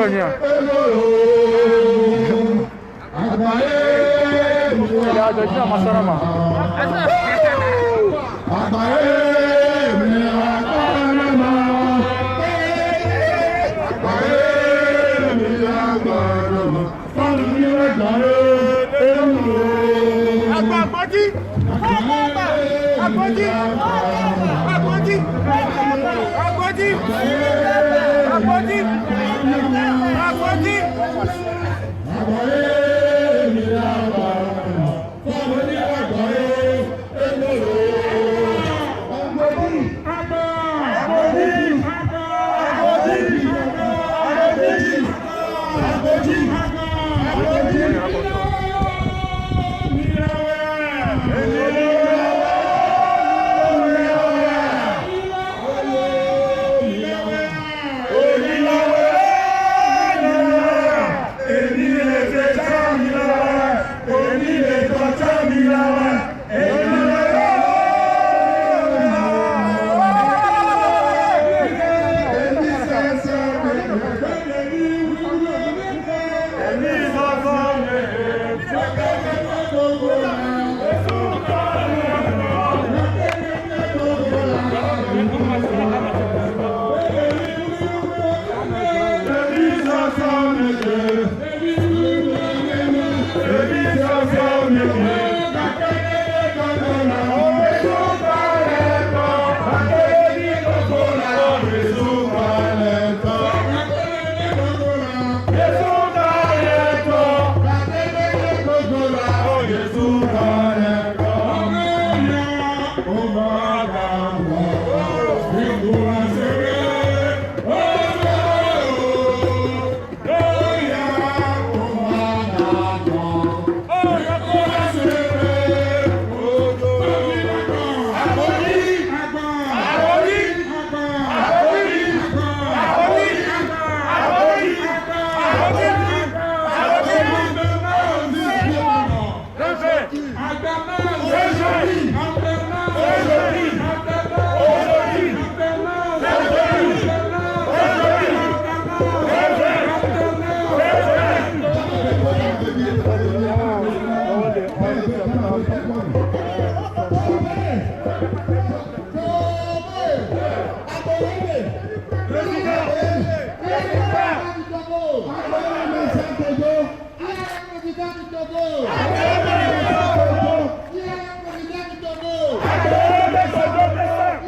ni à. Il a déjà Masarama.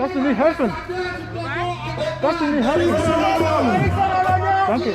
Das will nicht helfen. Das will nicht helfen. Danke.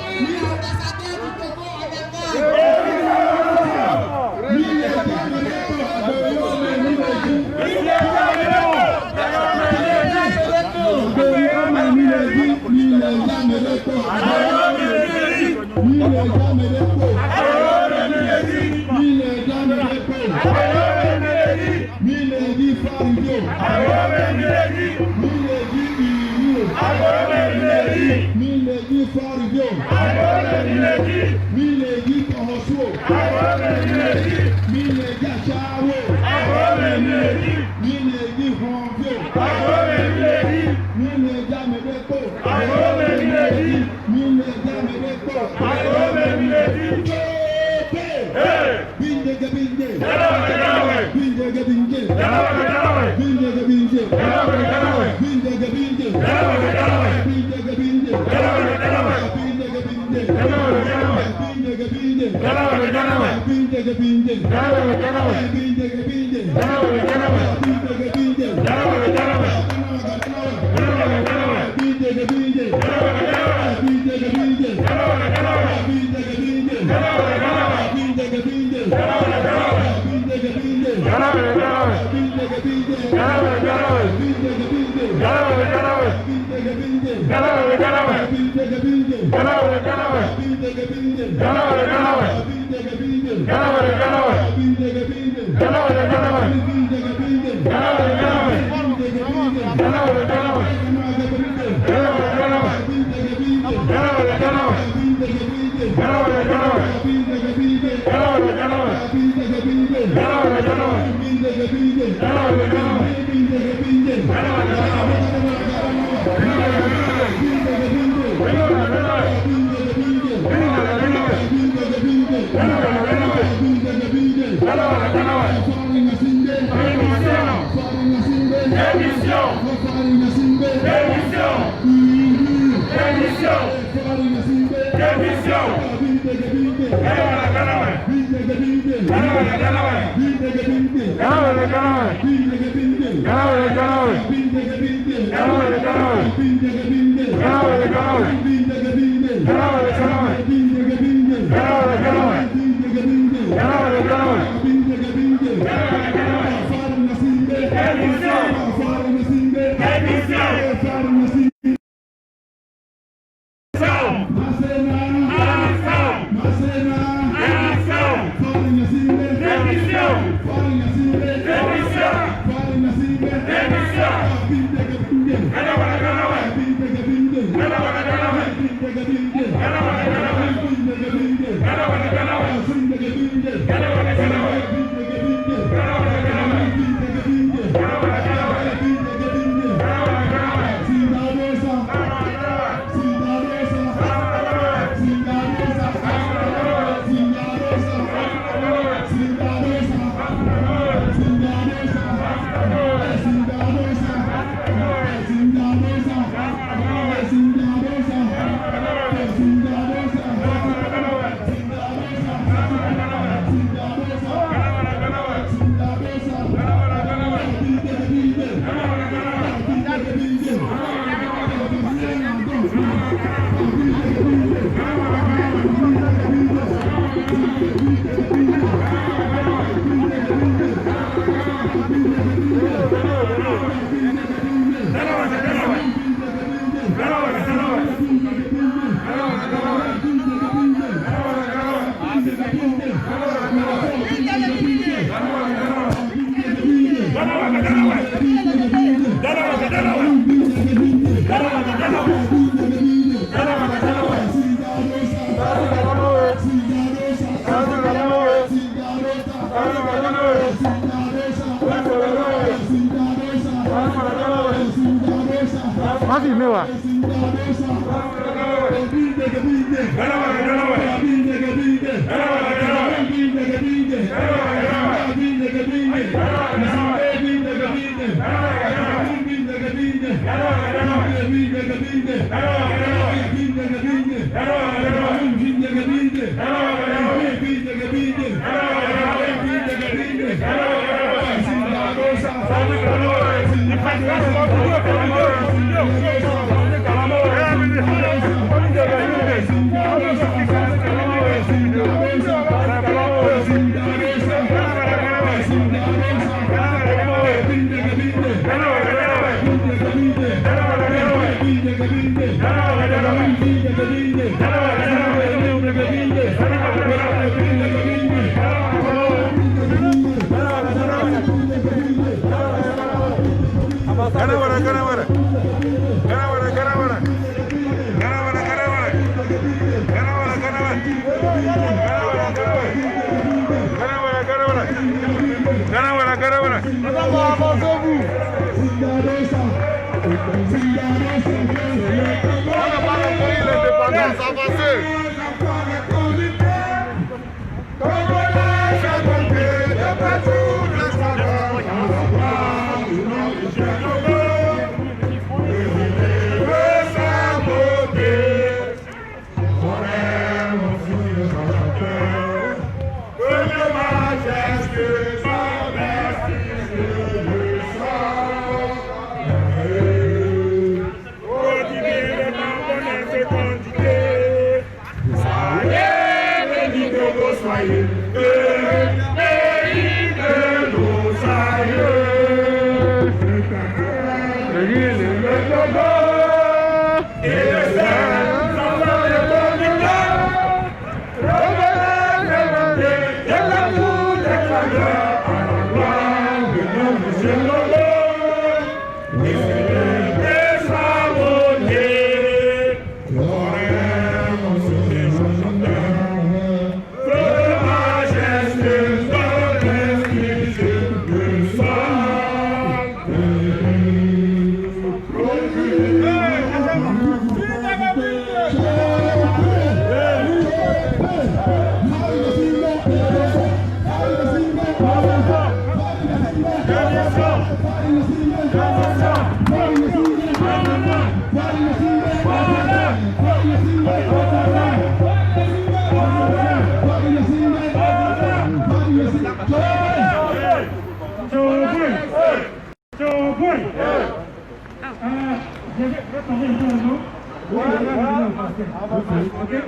Okay?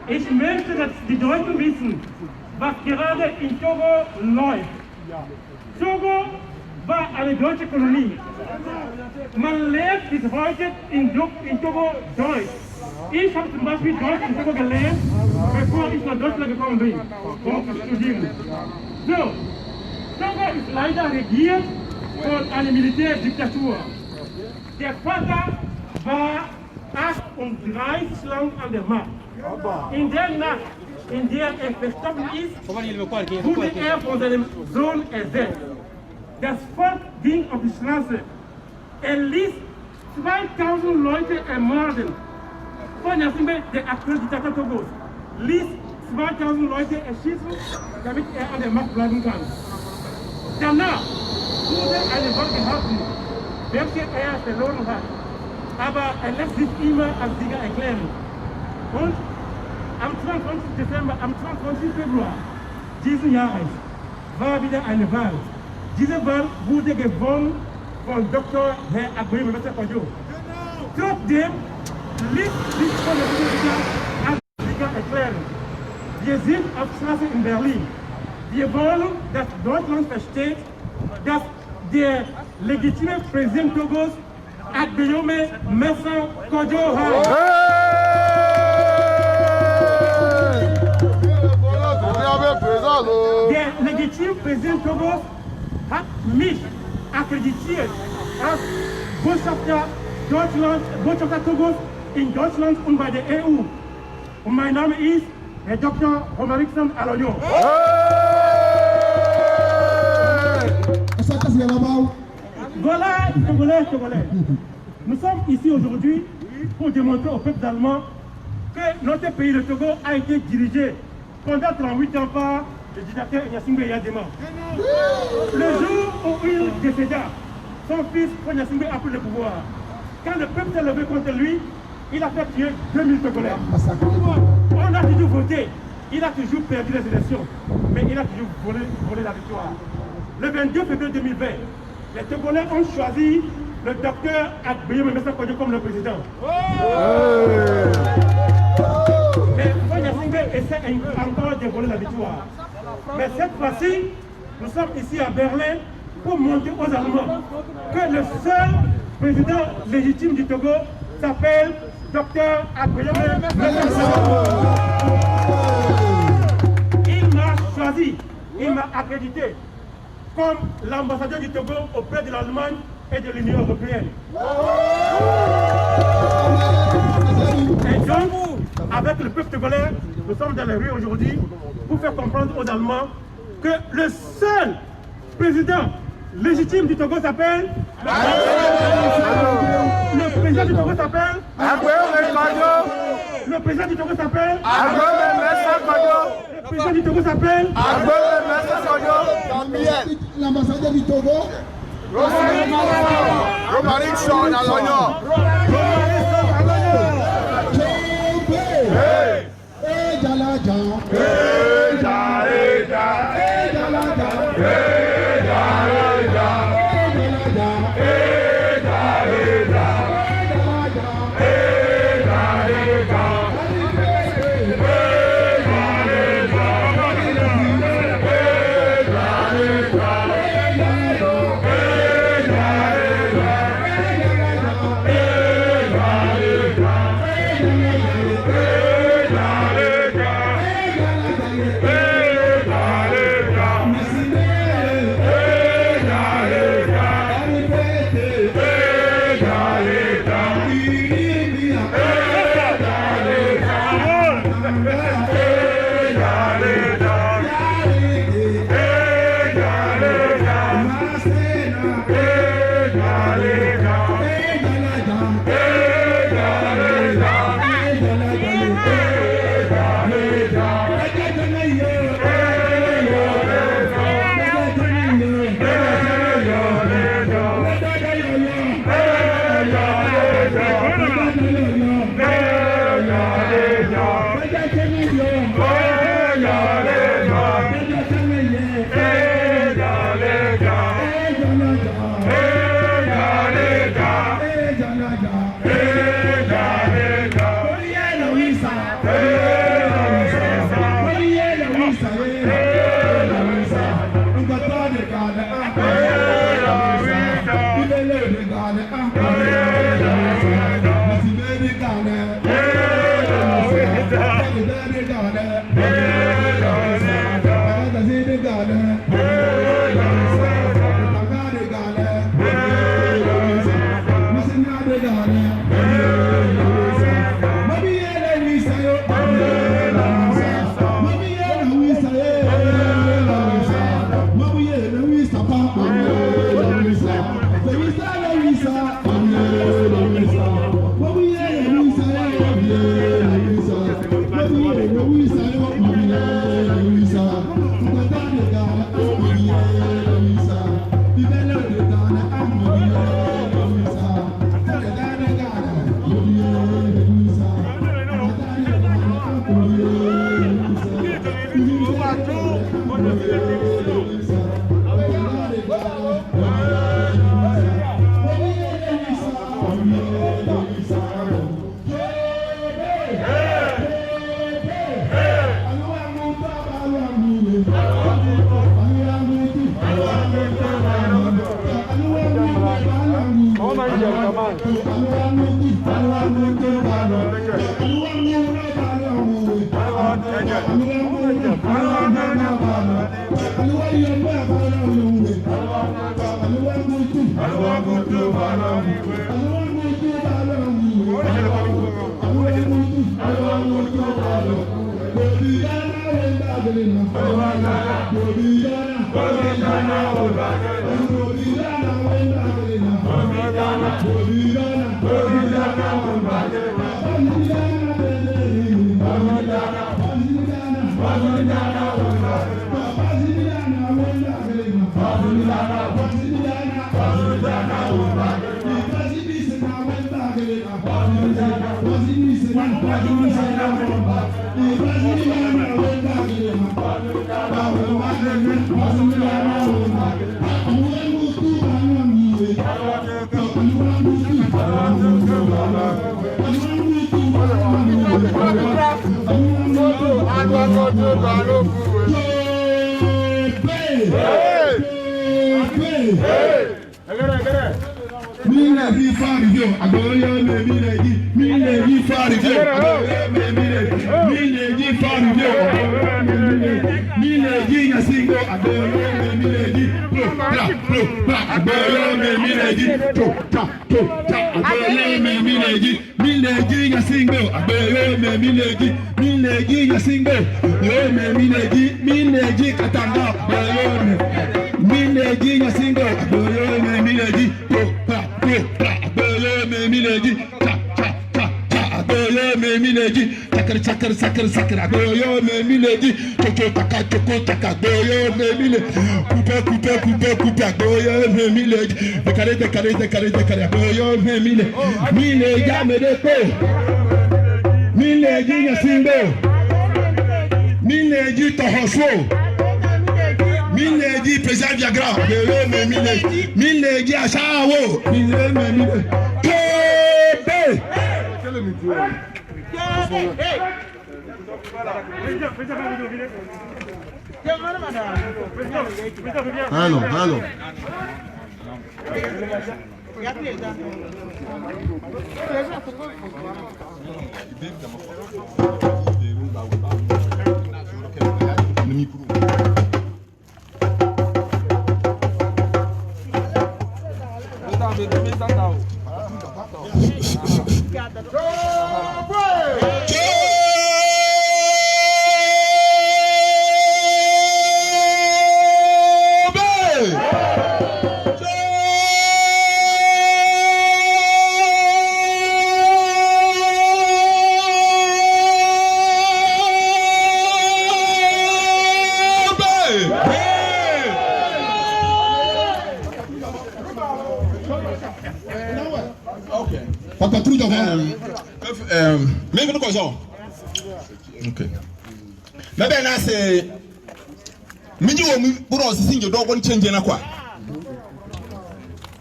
Ich möchte, dass die Deutschen wissen, was gerade in Togo läuft. Togo war eine deutsche Kolonie. Man lernt bis heute in Togo Deutsch. Ich habe zum Beispiel Deutsch in Togo gelernt, bevor ich nach Deutschland gekommen bin, um zu studieren. So, Togo ist leider regiert von einer Militärdiktatur. Der Vater war 38 lang an der Macht. In der Nacht, in der er verstorben ist, wurde er von seinem Sohn ersetzt. Das Volk ging auf die Straße. Er ließ 2000 Leute ermorden. Von Gnassingbé, der aktuelle Diktator Togos, ließ 2000 Leute erschießen, damit er an der Macht bleiben kann. Danach wurde eine Wahl gehalten, welche er verloren hat. Aber er lässt sich immer als Sieger erklären. Und am 22. Dezember, am 22. Februar diesen Jahres war wieder eine Wahl. Diese Wahl wurde gewonnen von Dr. Herr Agboyé Mebessa Kodjo. Trotzdem ließ sich von der Bundesregierung als Sieger erklären. Wir sind auf Straße in Berlin. Wir wollen, dass Deutschland versteht, dass der legitime Präsident Togos Agboyé Mebessa Kodjo hat. Der legitime Präsident Togos hat mich akkreditiert als Botschafter Togos in Deutschland und bei der EU. Und mein Name ist Herr Dr. Romarickson Alognon. Voilà, Togolais. Nous sommes ici aujourd'hui pour démontrer au peuple allemand que notre pays, le Togo, a été dirigé pendant 38 ans par le dictateur Gnassingbé Eyadema. Le jour où il décéda, son fils Gnassingbé a pris le pouvoir. Quand le peuple s'est levé contre lui, il a fait tuer 2000 Togolais. On a toujours voté, il a toujours perdu les élections, mais il a toujours volé la victoire. Le 22 février 2020, les Togolais ont choisi le docteur Agboyé Mebessa Kodjo comme le président. Mais Gnassingbé essaie encore de voler la victoire. Mais cette fois-ci, nous sommes ici à Berlin pour montrer aux Allemands que le seul président légitime du Togo s'appelle Dr. Agboyé Mebessa. Il m'a choisi, il m'a accrédité comme l'ambassadeur du Togo auprès de l'Allemagne et de l'Union européenne. Et donc, avec le peuple togolais, nous sommes dans les rues aujourd'hui pour faire comprendre aux Allemands que le seul président légitime du Togo s'appelle le président du Togo s'appelle le président du Togo s'appelle le président du Togo s'appelle l'ambassadeur du Togo Romarickson Alognon.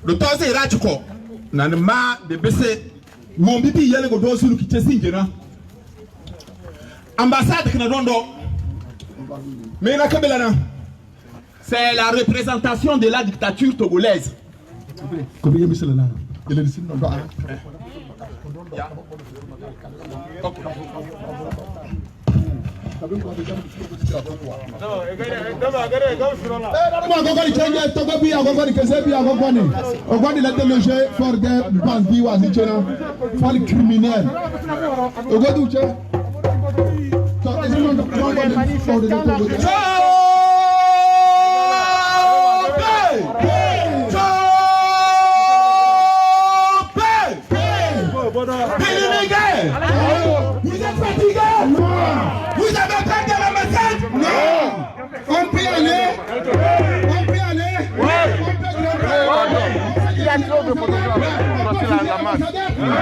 Le temps c'est rachiko. Nanema de bese. Mon bibi yele go dosu lu kitesingena. Ambassade Knadondo. Mais la Kabelana. C'est la représentation de la dictature togolaise. Combien de cela? Il est ici non.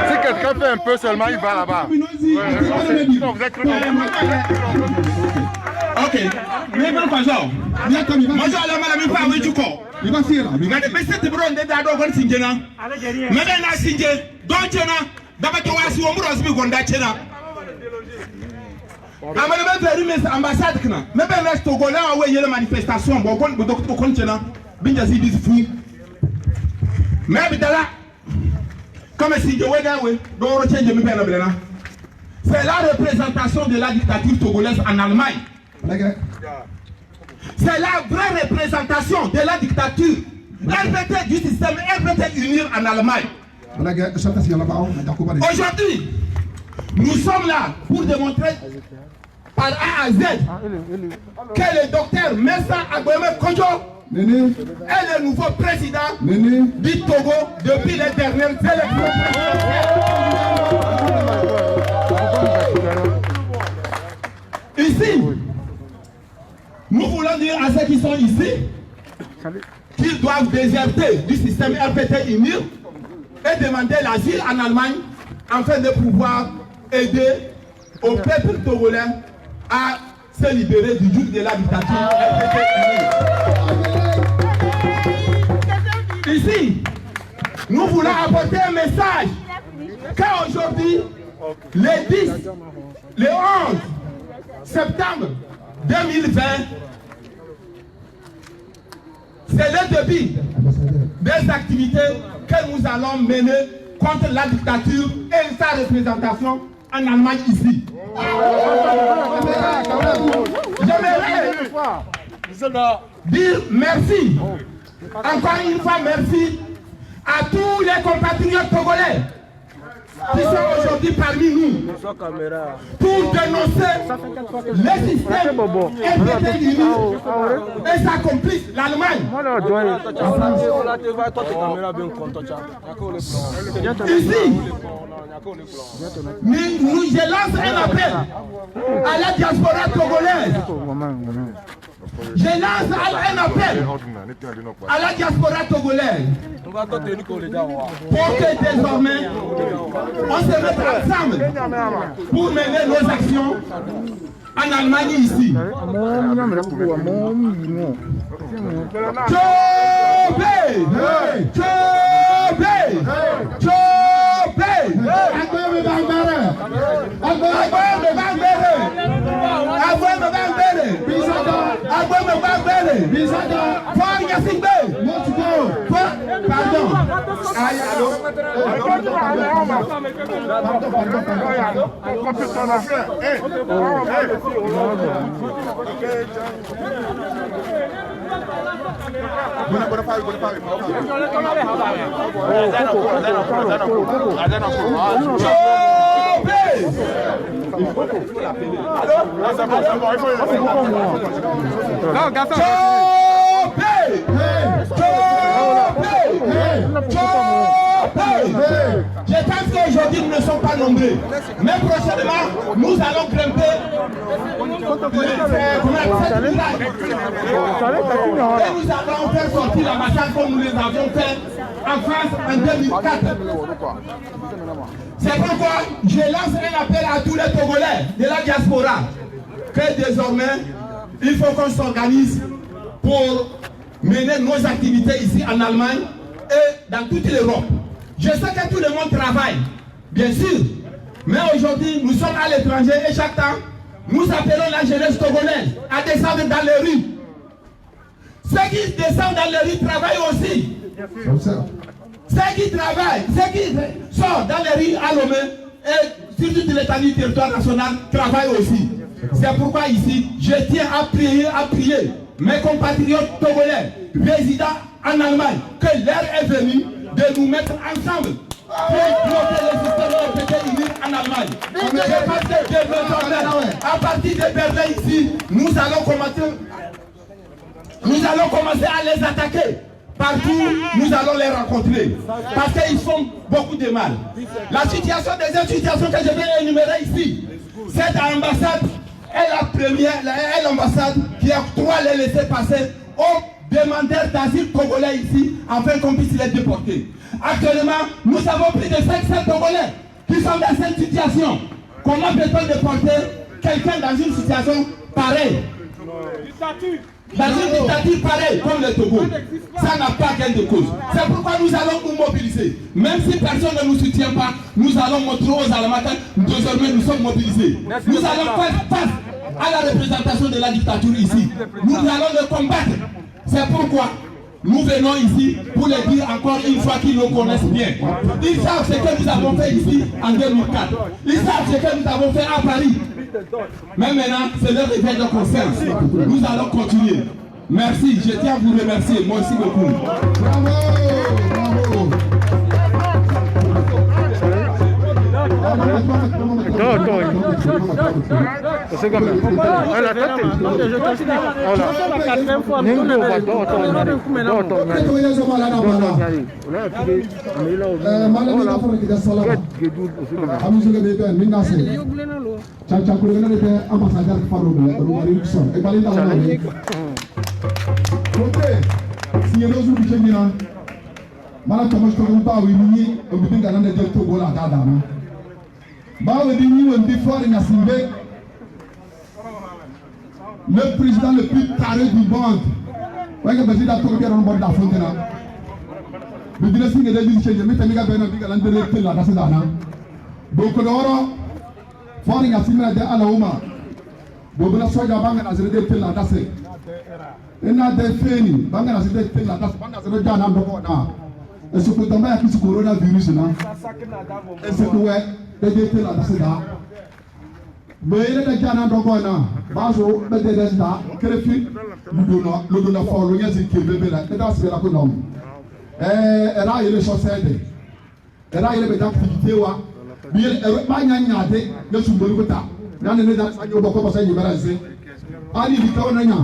Si quelqu'un fait un peu seulement, il va là-bas. Sinon, vous êtes très bien. Ok. Mais bon, quoi, genre? Moi, je vais aller à la du corps. Il va faire. Mais c'est bon, on est d'accord, on s'y gêne. Mais là, s'y gêne. Donc, tu as d'abord, tu as su au moins, on s'y gêne. Amana bɛ fɛri min ambassade kana ne bɛ na Togolais awo yɛlɛ manifestation bon kon do kon tena binja si dis fu mais bi dala comme si je wega we do ro change mi bɛ na bɛ na c'est la représentation de la dictature togolaise en Allemagne c'est la vraie représentation de la dictature RPT du système RPT unir en Allemagne aujourd'hui nous sommes là pour démontrer par A à Z que le docteur Messa Agboeme Kodjo est le nouveau président du Togo depuis les dernières élections. Ici, nous voulons dire à ceux qui sont ici qu'ils doivent déserter du système RPT UNIR et demander l'asile en Allemagne afin de pouvoir aider au peuple togolais à se libérer du joug de la dictature. Ici, nous voulons apporter un message qu'aujourd'hui, le 10, le 11 septembre 2020, c'est le début des activités que nous allons mener contre la dictature et sa représentation en Allemagne ici. J'aimerais dire merci, encore une fois merci à tous les compatriotes togolais qui sont aujourd'hui parmi nous pour dénoncer le système RPT et sa complice, l'Allemagne. Ici, je lance un appel à la diaspora togolaise. Je lance un appel à la diaspora togolaise pour que désormais on se mette ensemble pour mener nos actions en Allemagne ici. Pardon. Je pense qu'aujourd'hui nous ne sommes pas nombreux, mais prochainement nous allons grimper et nous allons faire sortir l'ambassade comme nous les avions fait en France en 2004. C'est pourquoi je lance un appel à tous les Togolais de la diaspora que désormais il faut qu'on s'organise pour mener nos activités ici en Allemagne et dans toute l'Europe. Je sais que tout le monde travaille, bien sûr, mais aujourd'hui nous sommes à l'étranger et chaque temps nous appelons la jeunesse togolaise à descendre dans les rues. Ceux qui descendent dans les rues travaillent aussi. Ceux qui travaillent, ceux qui sortent dans les rues à Lomé et sur toute l'étendue du territoire national travaillent aussi. C'est pourquoi ici, je tiens à prier mes compatriotes togolais résidant en Allemagne que l'heure est venue de nous mettre ensemble pour bloquer le système RPT unique en Allemagne. Je pense que désormais, à partir de Berlin ici, nous allons commencer à les attaquer. Partout, nous allons les rencontrer. Parce qu'ils font beaucoup de mal. La situation, des situations que je vais énumérer ici, cette ambassade est la première, est l'ambassade qui octroie les laissés passer aux demandeurs d'asile togolais ici afin qu'on puisse les déporter. Actuellement, nous avons plus de 500 Togolais qui sont dans cette situation. Comment peut-on déporter quelqu'un dans une situation pareille? Dans une dictature pareille comme le Togo, ça n'a pas gain de cause. C'est pourquoi nous allons nous mobiliser. Même si personne ne nous soutient pas, nous allons montrer aux Alamata, désormais nous sommes mobilisés. Nous allons faire face à la représentation de la dictature ici. Nous allons le combattre. C'est pourquoi nous venons ici pour les dire encore une fois qu'ils nous connaissent bien. Ils savent ce que nous avons fait ici en 2004. Ils savent ce que nous avons fait à Paris. Mais maintenant, c'est leur réveil de conscience. Nous allons continuer. Merci, je tiens à vous remercier. Merci beaucoup. Bravo, bravo. Le président le plus carré du monde. Bele da jana dogona bazo be de desda krefi luduna folo nyezi kebe la da sibela ko nom era yele société era yele be da fitewa bi ba nyanya de le sumbolu ko ta nan ne da sanyo boko ba sanyo baranse ali di taw nanya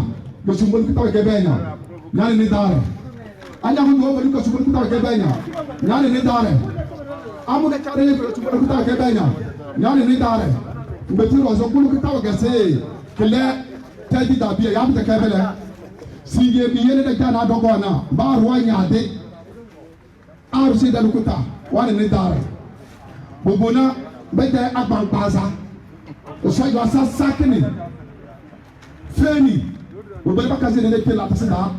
le sumbolu ko ta ke benya nan ne dare anya mo do ko sumbolu ko ta ke benya nan ne dare amu ne kare le sumbolu ko ta ke benya nan ne dare mbeti rozo kulu kitawa gase kele tedi dabia ya mte kebele sige biyele de kana dogona ba ruwa nyaade aru si dalu kuta wani ne dare bobona bete agban baza o so yo asa sakini feni bobele bakaze ne ke la tasida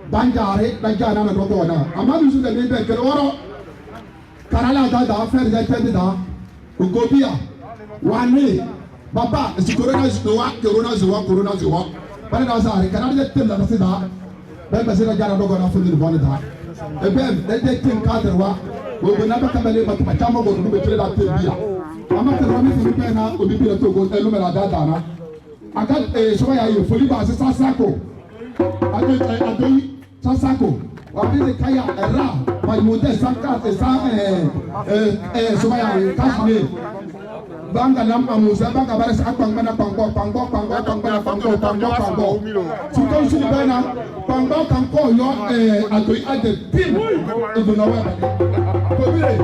banjare dajana na dogona amadu su de ne be kele woro karala da fer de tedi da ugobia wane baba si corona ziwa bana da sa kana de tem da sida ba ba sida jara dogo na fundi bonne da e be de tem cadre wa bo na ba kamale ba ta chama go be tele da te bia ama te romi fu be na obi bi to go elu me la da da na aka so ya yo foli ba se sasako adoi sasako wa bi de kaya era ba mo de sanka se sa so ya kashmir banga lam amusa banga bara sa pangbo suko suni bana pangbo kanko yo agoi ade pin ibu no wa ko bire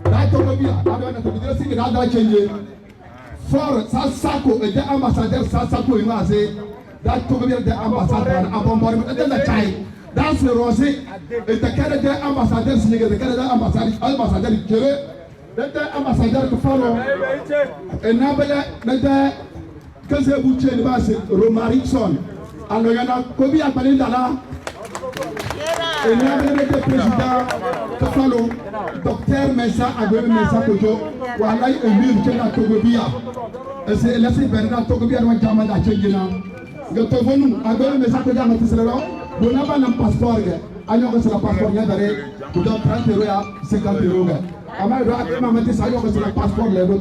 da to ko bia da na to bire singi da change for sasako e de ambassadeur sasako ina ase da to ko bire de ambassadeur abombori de la chai that's the rose e de kare de ambassadeur singi de kare de ambassadeur kere Dada ambassadeur ko falo enabele dada kaze buche ni base Romarikson alo yana ko bi apale dala enabele de président ko falo docteur Mesa Agbe Mesa Kojo wala emir tena Togobia ese lesi berna Togobia no jama da chengina gato vonu Agbe Mesa Kojo ma tiselero bonaba na passeport ge anyo ko sala passeport ya dare ko do 30 euro ya 50 euro ge ama do akema mate sa yo ko sala passeport le do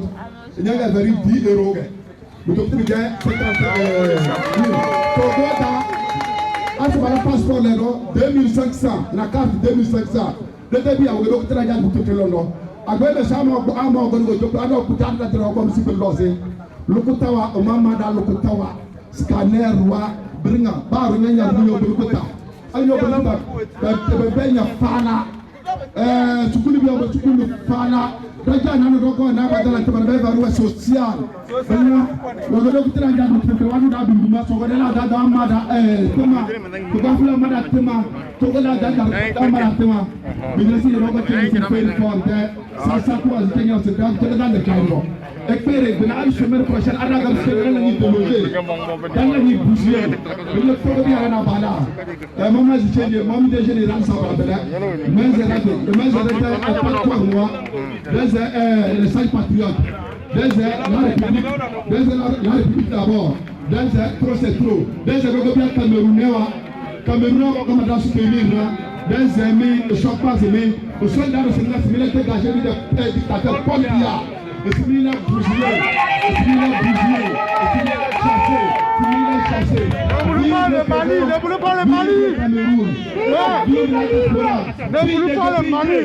nyanga very 10 euro ge do to ge 50 to bota aso bala passeport le do 2500 na carte 2500 de debi awo do tra ja to telono Agbe Mesa mo amo go go to ado ku ta da tro ko si lose lukutawa o mama da lukutawa scanner wa bringa baru nyanya buyo lukuta ayo bala ba benya fana tukuli bi o tukuli fana Daja nanu doko na badala tebana be baruwa social. Benya wodo kutira nja mutete wanu da binduma sogodela da da mada tema. Tugafula mada tema. Togola da da mada tema. Binesi rogo teni fail for that. Sasa kwa zitenya se da togola da kairo. Ekpere bena al semaine prochaine ada gam sekere ni dologe. Dan la ni bouger. Le togo ya na bala. Mama zichenje mama de général ça va bela. Mais c'est pas moi. Les 5 patriotes, la République, la République d'abord, trop c'est trop, le Camerounais, comme dans ce pays, des amis, ne sont pas aimés, le soldat de Sénégal, c'est militaire engagé des dictateurs comme il y a, c'est militaire bougé, c'est militaire bougé, c'est militaire chassé, c'est militaire chassé. Ne voulez pas le Mali. Ne voulez pas le Mali. Ne voulez pas le Mali.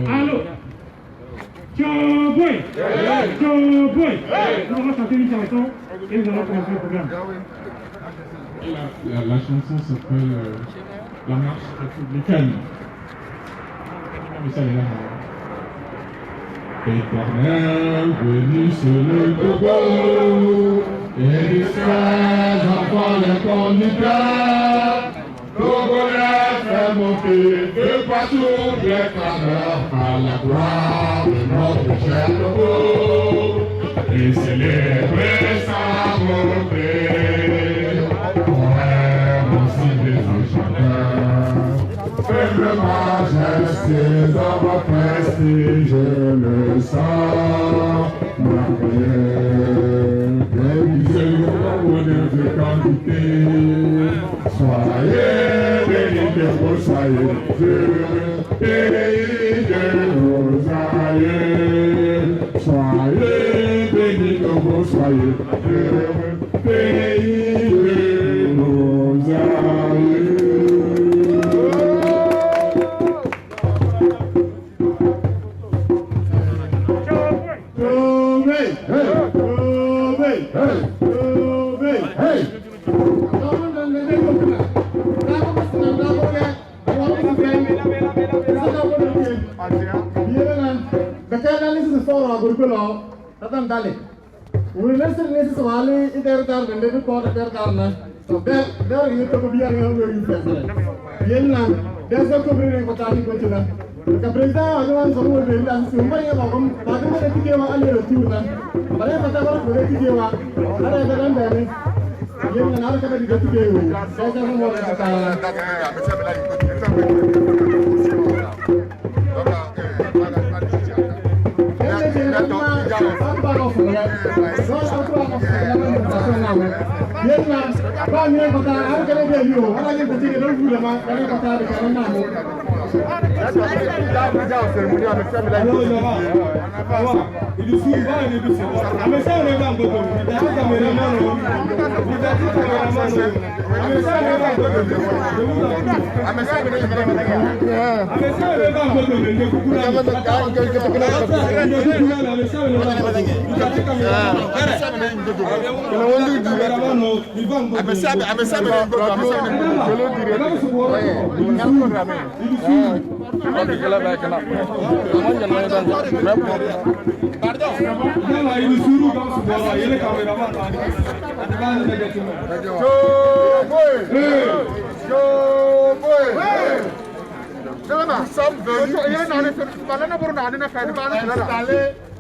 Allô. Tchouboui. Tchouboui. Nous allons chanter une chanson et nous allons commencer le programme. La chanson s'appelle La marche républicaine. Éternel, bénisse le Togo, et les frères enfants les conducteurs. Togolais fait monter de partout les clameurs à la gloire de notre cher Togo, et célébrer sa volonté. Poème aussi des enchanteurs. Faible majesté dans votre prestige, je le sens, ma prière. Bénissez le bonheur de quantité. Soyez bénis de vos soyez heureux, pays de vos aïeux. Soyez bénis de vos soyez heureux, pays de vos aïeux.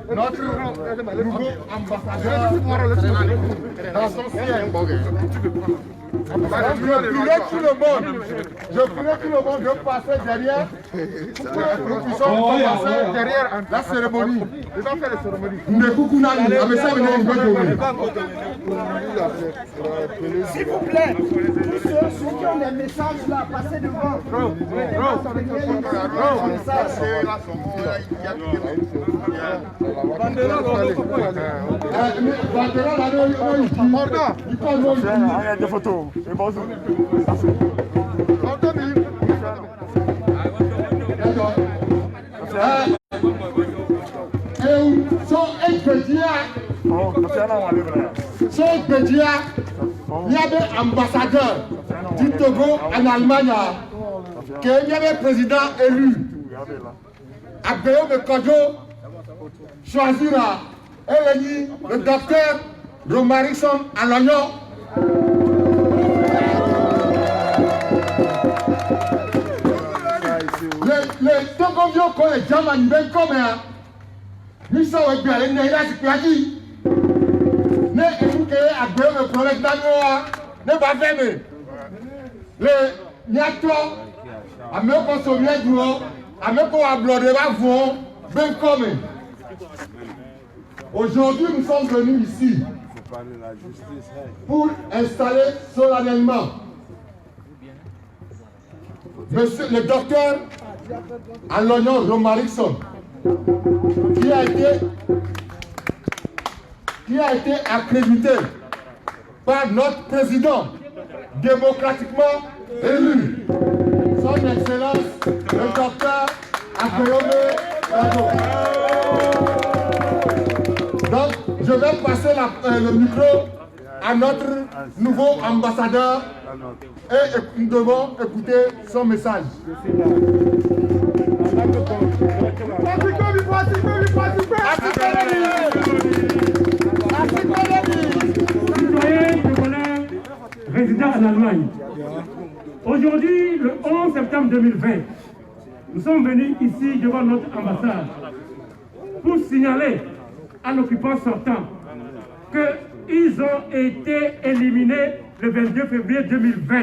Notre nouveau ambassadeur dans son siège. Je prie tout le monde de passer derrière pour que nous puissions passer derrière la cérémonie. Les gens font la cérémonie. S'il vous plaît, tous ceux qui ont des messages là, passez devant. Des photos. il y avait ambassadeur du Togo en Allemagne, qu'il y avait président élu. Agbéo Kodjo choisira le docteur Romarickson à l'oignon. Les Togoviens qu'on les Germains ben comme ils sont bien les Néras qui plagient. Ne écoutez Agbéo le problème d'Anoa ne va jamais. Les Niato à me consommer du haut. Aujourd'hui, nous sommes venus ici pour installer solennellement Monsieur le docteur Alonyo Romarickson, qui a été accrédité par notre président démocratiquement élu. Son Excellence, le docteur Agbéomé Kodjo. Donc, je vais passer le micro à notre nouveau ambassadeur et nous devons écouter son message. Résident en Allemagne. Aujourd'hui, le 11 septembre 2020, nous sommes venus ici devant notre ambassade pour signaler à l'occupant sortant qu'ils ont été éliminés le 22 février 2020.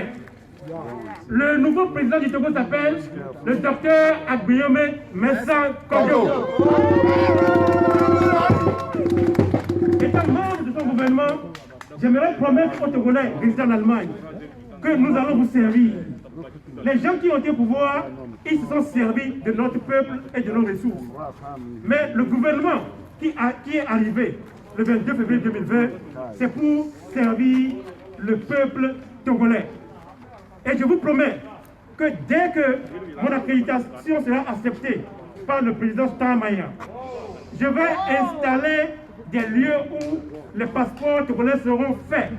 Le nouveau président du Togo s'appelle le docteur Agbéomé Kodjo. Étant membre de son gouvernement, j'aimerais promettre aux Togolais résidant en Allemagne que nous allons vous servir. Les gens qui ont été au pouvoir, ils se sont servis de notre peuple et de nos ressources. Mais le gouvernement qui est arrivé le 22 février 2020, c'est pour servir le peuple togolais. Et je vous promets que dès que mon accréditation sera acceptée par le président Steinmeier, je vais installer des lieux où les passeports togolais seront faits.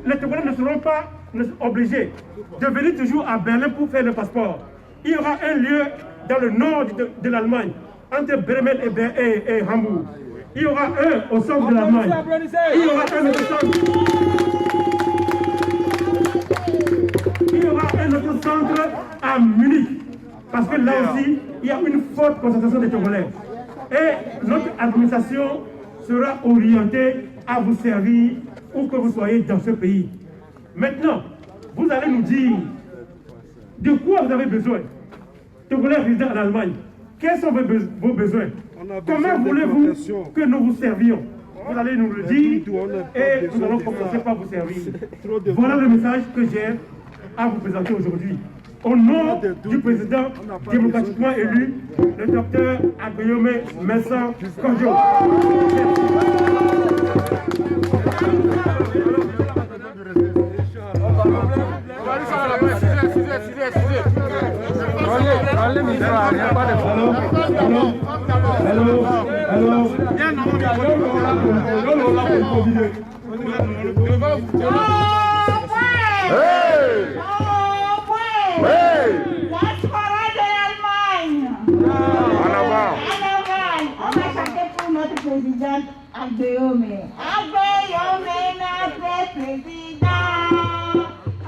Les Togolais ne seront pas obligés de venir toujours à Berlin pour faire le passeport. Il y aura un lieu dans le nord de l'Allemagne, entre Bremen et Hambourg. Il y aura un au centre de l'Allemagne. Il y aura un autre centre. Il y aura un autre centre à Munich. Parce que là aussi, il y a une forte concentration des Togolais. Et notre administration sera orientée à vous servir où que vous soyez dans ce pays. Maintenant, vous allez nous dire de quoi vous avez besoin. Togolais résidant en Allemagne, quels sont vos besoins? Comment voulez-vous que nous vous servions? Vous allez nous le dire et nous allons commencer par vous servir. Voilà le message que j'ai à vous présenter aujourd'hui. Au nom du président démocratiquement élu, le docteur Agbéomé Kodjo. Diaspora de l'Allemagne. En avant. On va chanter pour notre président Agbéomé. Agbéomé, notre président.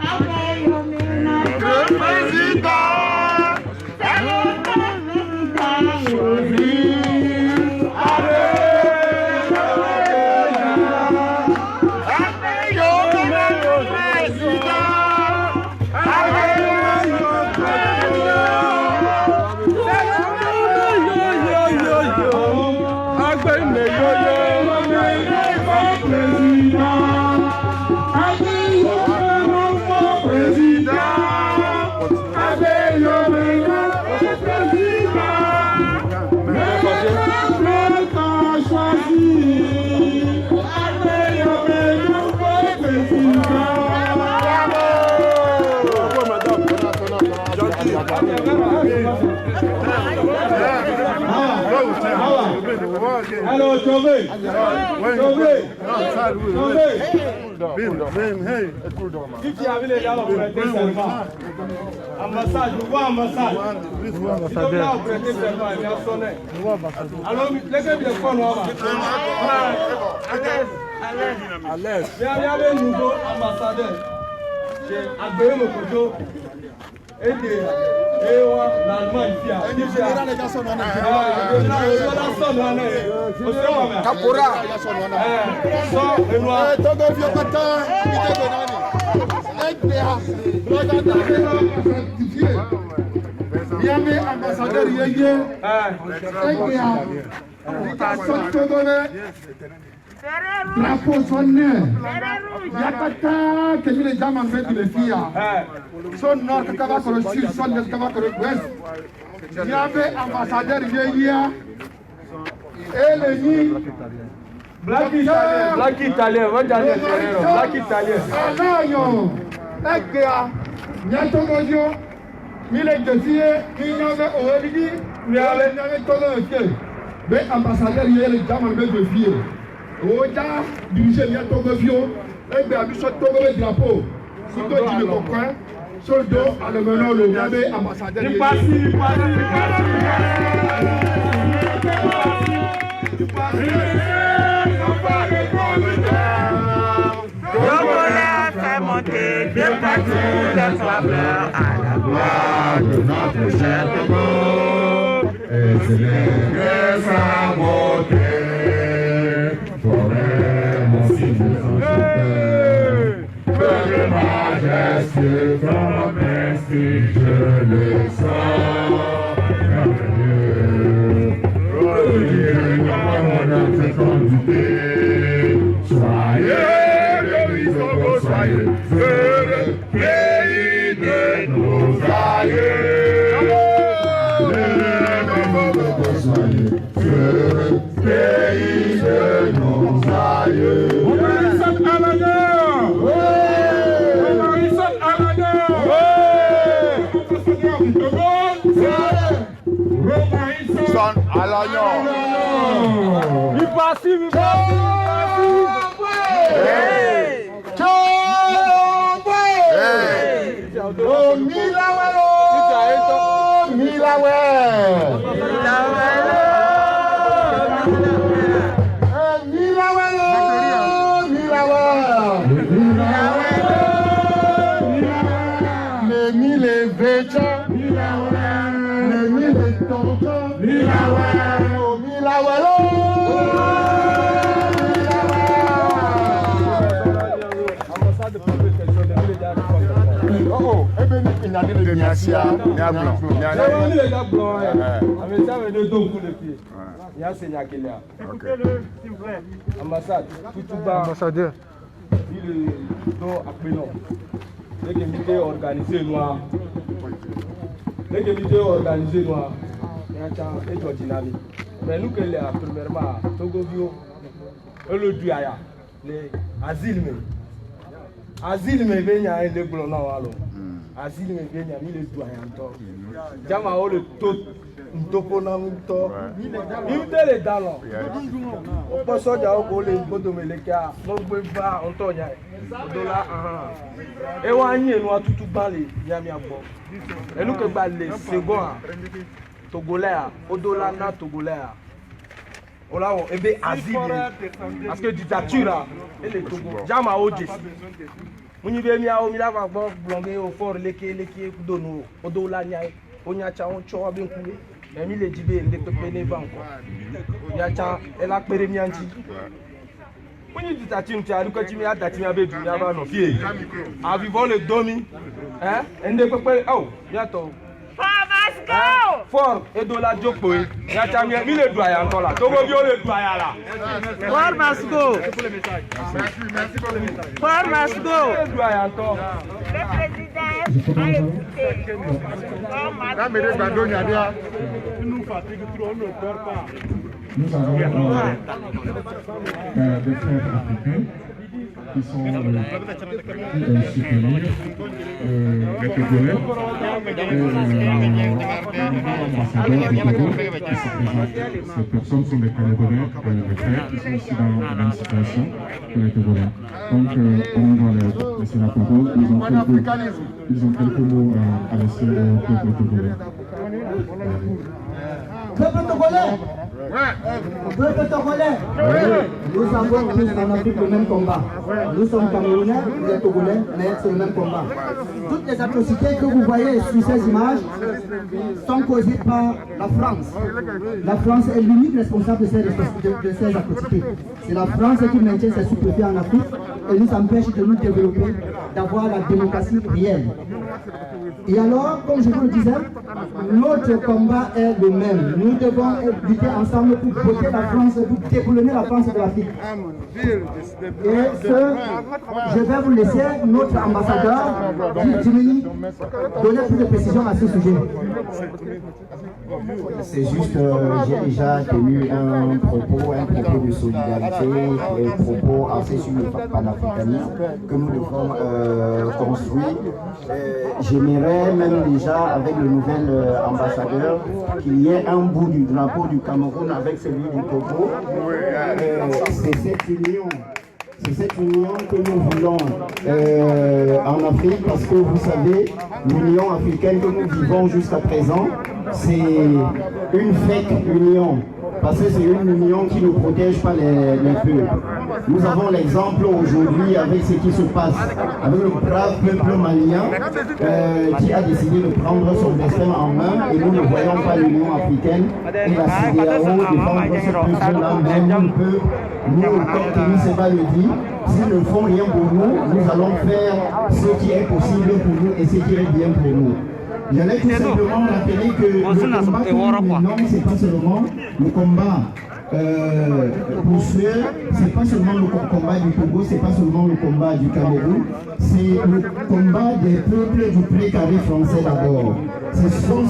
Agbéomé, notre président. C'est notre président. Alors, Chauvé, Qui qui avait les gens pour prêter serment? Ambassade, je vois ambassade. Il doit là prêter serment, il a sonné. Alors, laissez bien quoi, nous, à l'aise. Il y avait un nouveau ambassadeur. J'ai Agbéo Mokoto. Et l'Allemagne, Capora. Il y avait ambassadeur Yéyé, drapeau sonné, Yakata, que les gens m'ont fait de les filles. Son nord, Kakava, le sud, son est Kakava, le ouest. Il y avait ambassadeur Yéyé et les nids. Black Italien, Black Italien. Alayo, Ekea, Nyatogojo, Mile Josie, Minyave Oeligi, Nyave Togo, mais ambassadeur Yéyé, les gens m'ont fait de filles. Oja, dirigé Nyatogofio, et bien, Bishop Togo le drapeau. Si toi tu le comprends, sur le dos, à le menant le Yabé ambassadeur Yéyé. Togolais fait monter de partout les faveurs à la gloire de notre cher Togo. Et célébrer sa beauté, forêt mon signe sans de majestueux, comme prestige, je le sens. Soyez le Togo, soyez le pays de nos aïeux. Le Togo, soyez le pays de nos aïeux. Il passe. Ambassadeur. Il est appelé. Les comités organisés noirs. Les comités organisés noirs. Mais nous, que les premièrement, Togovio, le Duaya, les asiles. Asile me vient à le blonde asile me vient à le doyen. Jamao le tout, toponamito. Il me les dallons. On peut sortir au les bodomeleka, mon bébé, Antonia, dollar. Et on a eu tout balé, Yamiabo. Et nous que balé, second, Togolais, au-delà na Togolais. On l'a ébé asile. Parce que dictature, et les Togo, Jamao 10. Muni be mi awo mi la va gbon blonge o for leke dono odo la nyai onya cha on cho be nku e mi le jibe nde pepe ne va nko ya cha e la pere mi anji muni di tati nti aru ko ti mi adati mi abedu mi aba no fie avi vol le domi nde pepe oh ya to for edo la jopo ya cha mi le do aya nko la togo bi o le do aya la for must go. For must go. Le président a écouté. Nous fatigue trop, on ne perd pas. Nous avons des frères africains qui sont soutenir les Togolais. L'ambassadeur du Togo qui se présente. Ces personnes sont des Calédoniens, des frères qui sont aussi dans la même situation que les Togolais. Donc on doit les laisser la parole. Ils ont quelques mots à laisser au peuple togolais. Peuple togolais. Peuple togolais. Nous avons tous en Afrique le même combat. Nous sommes Camerounais, vous êtes Togolais, mais c'est le même combat. Toutes les atrocités que vous voyez sur ces images sont causées par la France. La France est l'unique responsable de ces atrocités. C'est la France qui maintient ses sous-préfets en Afrique et nous empêche de nous développer, d'avoir la démocratie réelle. Et alors, comme je vous le disais, notre combat est le même. Nous devons lutter ensemble pour voter la France, pour déboulonner la France de l'Afrique. Et je vais vous laisser notre ambassadeur, Jimmy, donner plus de précisions à ce sujet. C'est juste, j'ai déjà tenu un propos de solidarité, un propos axé sur le panafricanisme que nous devons construire. J'aimerais même déjà, avec le nouvel ambassadeur, qu'il y ait un bout du drapeau du Cameroun avec celui du Togo. C'est cette union que nous voulons en Afrique, parce que vous savez, l'union africaine que nous vivons jusqu'à présent, c'est une fake union, parce que c'est une union qui ne protège pas les peuples. Nous avons l'exemple aujourd'hui avec ce qui se passe, avec le brave peuple malien qui a décidé de prendre son destin en main, et nous ne voyons pas l'Union africaine et la CEDEAO défendre ce peuple-là, même le peuple. Nous, comme Kémy Séba le dit, s'ils ne font rien pour nous, nous allons faire ce qui est possible pour nous et ce qui est bien pour nous. J'allais tout simplement rappeler que le combat que nous menons, c'est pas seulement le combat pour ceux, c'est pas seulement le combat du Togo, c'est pas seulement le combat du Cameroun, c'est le combat des peuples du précaré français d'abord. Ce sont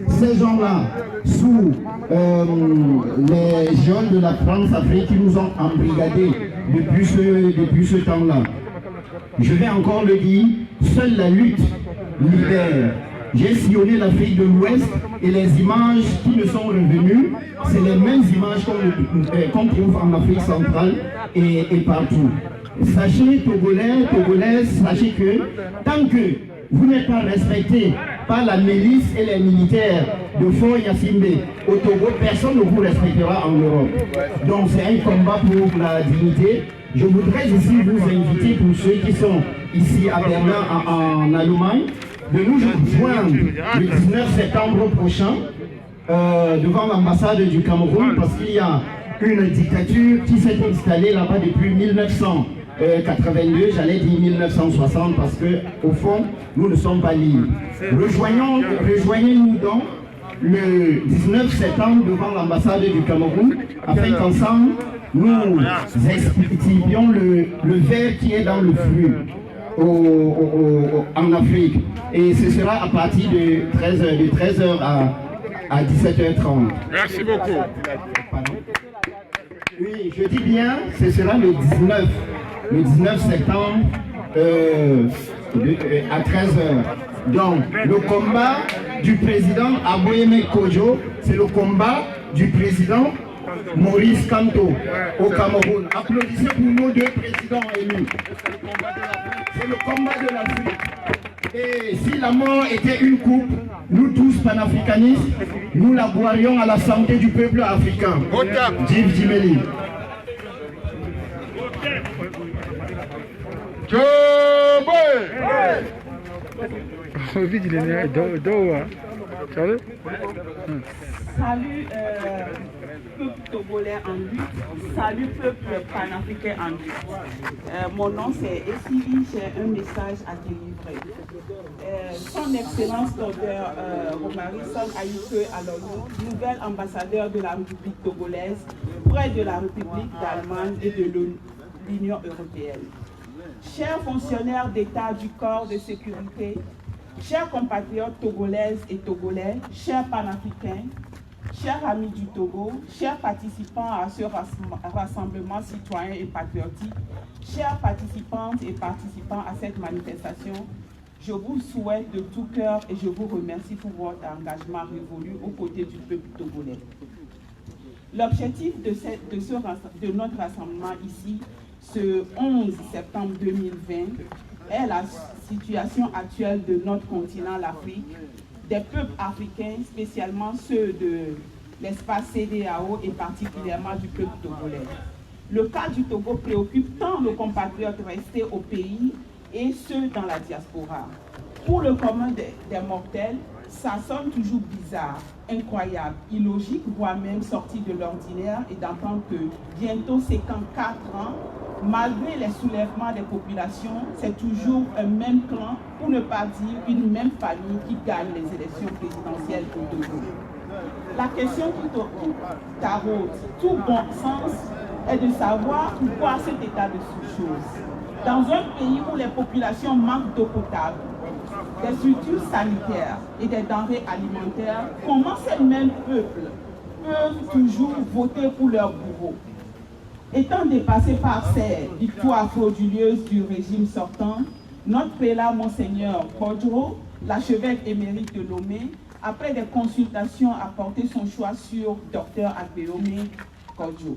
ces gens-là, sous les jeunes de la France-Afrique qui nous ont embrigadés depuis ce temps-là. Je vais encore le dire, seule la lutte libère. J'ai sillonné l'Afrique de l'Ouest et les images qui me sont revenues, c'est les mêmes images qu'on trouve en Afrique centrale et partout. Sachez, Togolais, Togolaises, sachez que tant que vous n'êtes pas respecté par la milice et les militaires de Fort Yacimbe au Togo, personne ne vous respectera en Europe. Donc c'est un combat pour la dignité. Je voudrais aussi vous inviter, pour ceux qui sont ici à Berlin en Allemagne, de nous joindre le 19 septembre prochain devant l'ambassade du Cameroun, parce qu'il y a une dictature qui s'est installée là-bas depuis 1982, j'allais dire 1960, parce que au fond, nous ne sommes pas libres. Rejoignez-nous donc le 19 septembre devant l'ambassade du Cameroun, afin qu'ensemble, nous expliquions le verre qui est dans le flux en Afrique. Et ce sera à partir de 13h à 17h30. Merci beaucoup. Oui, je dis bien, ce sera le 19 septembre à 13h. Donc, le combat du président Aboyeme Kodjo, c'est le combat du président Maurice Kamto au Cameroun. Applaudissez pour nos deux présidents élus. C'est le combat de l'Afrique. Et si la mort était une coupe, nous tous panafricanistes, nous la boirions à la santé du peuple africain. Djiv Djimeli. Salut peuple togolais en lutte, salut peuple panafricain en lutte. Mon nom c'est Essie, j'ai un message à délivrer. Son Excellence Dr Romary Son Ayuke Alono, nouvel ambassadeur de la République togolaise près de la République d'Allemagne et de l'Union européenne. Chers fonctionnaires d'État du corps de sécurité, chers compatriotes togolaises et togolais, chers panafricains, chers amis du Togo, chers participants à ce rassemblement citoyen et patriotique, chers participantes et participants à cette manifestation, je vous souhaite de tout cœur et je vous remercie pour votre engagement révolu aux côtés du peuple togolais. L'objectif de notre rassemblement ici, ce 11 septembre 2020, est la situation actuelle de notre continent, l'Afrique, des peuples africains, spécialement ceux de l'espace CEDEAO et particulièrement du peuple togolais. Le cas du Togo préoccupe tant nos compatriotes restés au pays et ceux dans la diaspora. Pour le commun des mortels, ça sonne toujours bizarre, incroyable, illogique, voire même sorti de l'ordinaire, et d'entendre que bientôt c'est qu'en 4 ans, malgré les soulèvements des populations, c'est toujours un même clan, pour ne pas dire une même famille qui gagne les élections présidentielles au Togo. La question qui taraude tout bon sens est de savoir pourquoi cet état de choses. Dans un pays où les populations manquent d'eau potable, des structures sanitaires et des denrées alimentaires, comment ces mêmes peuples peuvent toujours voter pour leurs bourreaux? Étant dépassé par ces victoires frauduleuses du régime sortant, notre prélat Monseigneur Kodjo, l'archevêque émérite de Lomé, après des consultations, a porté son choix sur Dr Agbeome Kodjo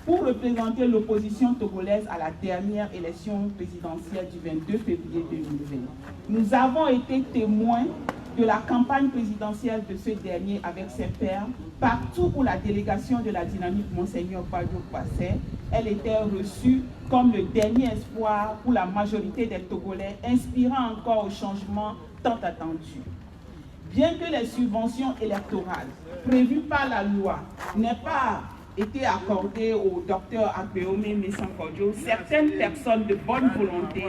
pour représenter l'opposition togolaise à la dernière élection présidentielle du 22 février 2020. Nous avons été témoins de la campagne présidentielle de ce dernier avec ses pairs. Partout où la délégation de la dynamique Monseigneur Kodjo passait, elle était reçue comme le dernier espoir pour la majorité des Togolais, inspirant encore au changement tant attendu. Bien que les subventions électorales prévues par la loi n'aient pas été accordées au docteur Agbeome Kodjo, certaines personnes de bonne volonté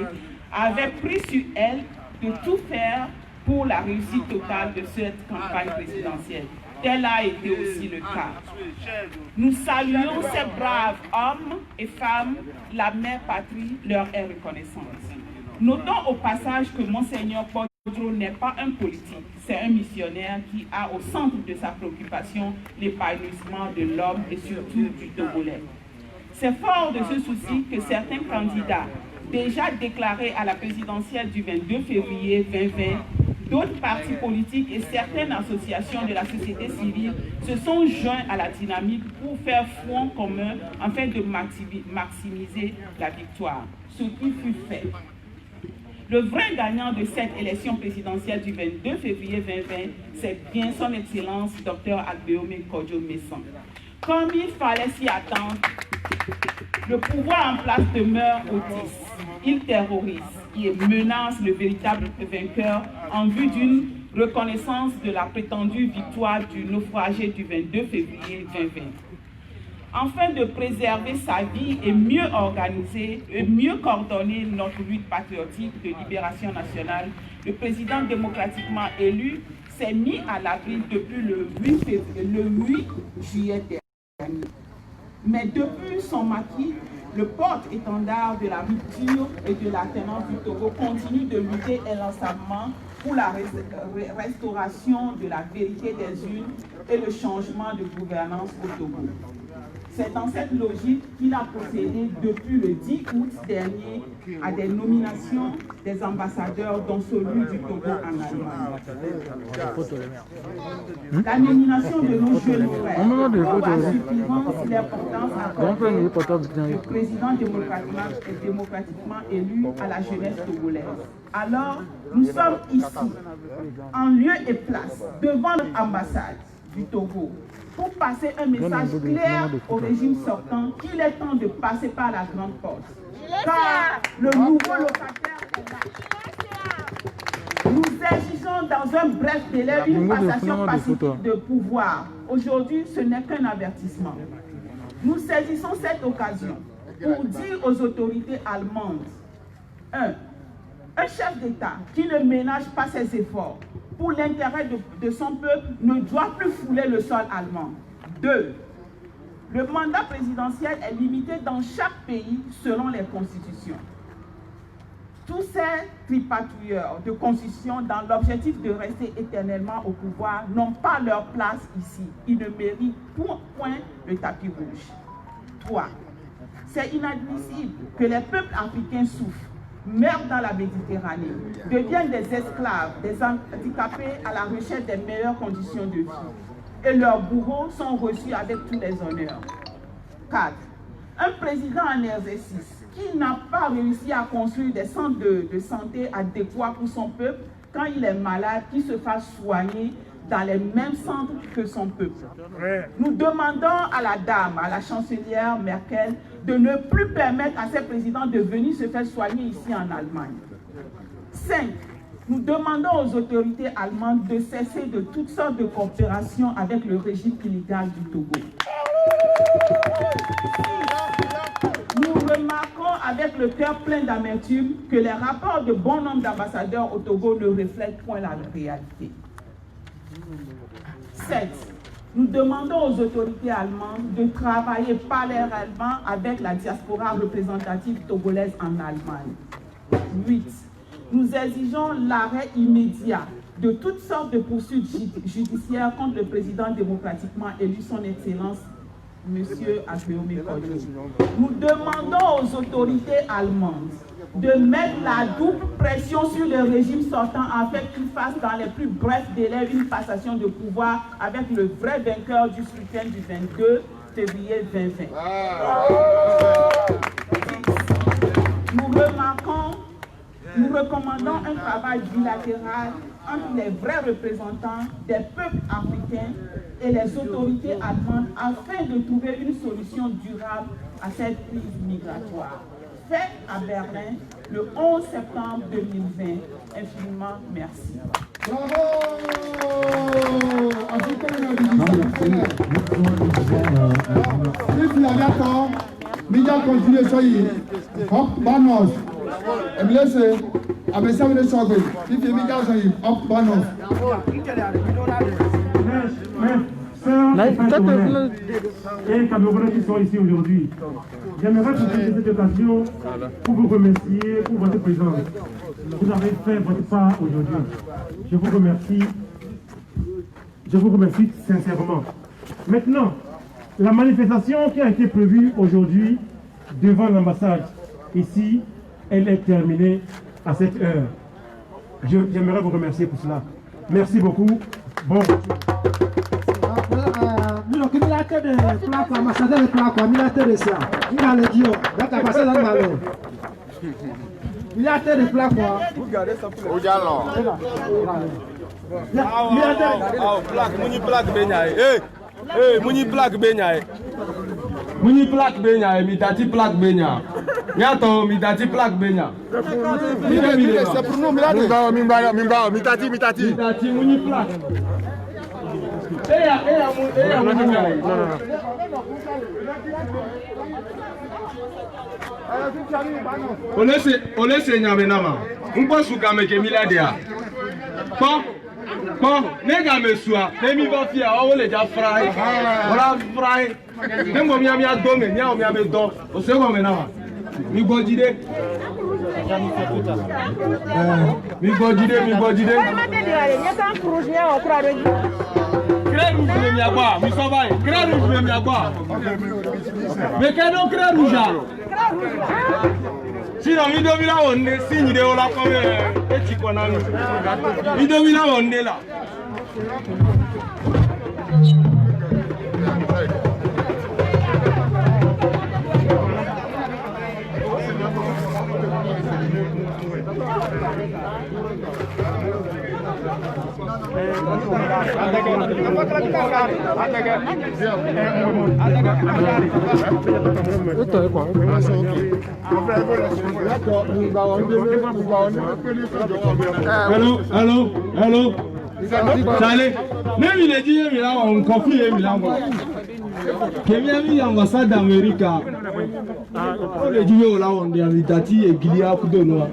avaient pris sur elles de tout faire pour la réussite totale de cette campagne présidentielle. Tel a été aussi le cas. Nous saluons ces braves hommes et femmes, la mère patrie leur est reconnaissante. Notons au passage que Monseigneur Kodjo n'est pas un politique, c'est un missionnaire qui a au centre de sa préoccupation l'épanouissement de l'homme et surtout du Togolais. C'est fort de ce souci que certains candidats déjà déclarés à la présidentielle du 22 février 2020, d'autres partis politiques et certaines associations de la société civile se sont joints à la dynamique pour faire front commun afin de maximiser la victoire, ce qui fut fait. Le vrai gagnant de cette élection présidentielle du 22 février 2020, c'est bien son Excellence Dr Agbeome Kodjo Messan. Comme il fallait s'y attendre, le pouvoir en place demeure autiste. Il terrorise et menace le véritable vainqueur en vue d'une reconnaissance de la prétendue victoire du naufragé du 22 février 2020. Afin de préserver sa vie et mieux organiser et mieux coordonner notre lutte patriotique de libération nationale, le président démocratiquement élu s'est mis à l'abri depuis le 8 juillet dernier. Mais depuis son maquis, le porte-étendard de la rupture et de l'alternance du Togo continue de lutter inlassablement pour la restauration de la vérité des urnes et le changement de gouvernance au Togo. C'est dans cette logique qu'il a procédé depuis le 10 août dernier à des nominations des ambassadeurs, dont celui du Togo en Allemagne. La nomination de nos jeunes frères prouve à suffisance l'importance accordée du président démocratiquement élu à la jeunesse togolaise. Alors, nous sommes ici, en lieu et place, devant notre ambassade du Togo, pour passer un message clair au régime sortant qu'il est temps de passer par la grande porte. Car le nouveau locataire est là. Nous exigeons dans un bref délai une passation pacifique de pouvoir. Aujourd'hui, ce n'est qu'un avertissement. Nous saisissons cette occasion pour dire aux autorités allemandes, un chef d'État qui ne ménage pas ses efforts pour l'intérêt de son peuple ne doit plus fouler le sol allemand. 2. Le mandat présidentiel est limité dans chaque pays selon les constitutions. Tous ces tripatouilleurs de constitution dans l'objectif de rester éternellement au pouvoir n'ont pas leur place ici. Ils ne méritent point le tapis rouge. 3. C'est inadmissible que les peuples africains souffrent, meurent dans la Méditerranée, deviennent des esclaves, des handicapés à la recherche des meilleures conditions de vie. Et leurs bourreaux sont reçus avec tous les honneurs. 4. Un président en exercice qui n'a pas réussi à construire des centres de santé adéquats pour son peuple, quand il est malade, qu'il se fasse soigner dans les mêmes centres que son peuple. Nous demandons à la dame, à la chancelière Merkel, de ne plus permettre à ses présidents de venir se faire soigner ici en Allemagne. 5. Nous demandons aux autorités allemandes de cesser de toutes sortes de coopérations avec le régime illégal du Togo. Nous remarquons avec le cœur plein d'amertume que les rapports de bon nombre d'ambassadeurs au Togo ne reflètent point la réalité. 7. Nous demandons aux autorités allemandes de travailler parallèlement avec la diaspora représentative togolaise en Allemagne. 8. Nous exigeons l'arrêt immédiat de toutes sortes de poursuites judiciaires contre le président démocratiquement élu, son Excellence, M. Aguillaume Kodjo. Nous demandons aux autorités allemandes de mettre la double pression sur le régime sortant afin qu'il fasse dans les plus brefs délais une passation de pouvoir avec le vrai vainqueur du scrutin du 22 février 2020. Nous recommandons un travail bilatéral entre les vrais représentants des peuples africains et les autorités allemandes afin de trouver une solution durable à cette crise migratoire. Fait à Berlin le 11 septembre 2020. Infiniment merci. Et Camerounais qui sont ici aujourd'hui, j'aimerais profiter de cette occasion pour vous remercier pour votre présence. Vous avez fait votre part aujourd'hui. Je vous remercie sincèrement. Maintenant, la manifestation qui a été prévue aujourd'hui devant l'ambassade ici, elle est terminée à cette heure. J'aimerais vous remercier pour cela. Merci beaucoup. Bon. Muni plaque benya, mitati plaque benya. Miato mitati plaque benya. C'est pour nous, mitati. Mitati muni plaque. Olese nyamenama. Mpo suka meke miladea. Bon, nega mesua, nemi ba fia, o le ja fry. Ora fry. Nembo mi amia dome, nya o mi ame do. O se go menama. Mi godide. Mi godide. Crée rouge le miagua, mi sobai. Crée rouge le miagua. Mais quel crée rouge? Sinon, il doit venir on est signe de la comme petit conami. Il doit venir on est là. Hello. Salé. Même il est dit, il a un conflit, il a mis l'ambassade d'Amérique. On est dit, on est invité et qu'il y a un coup de noix.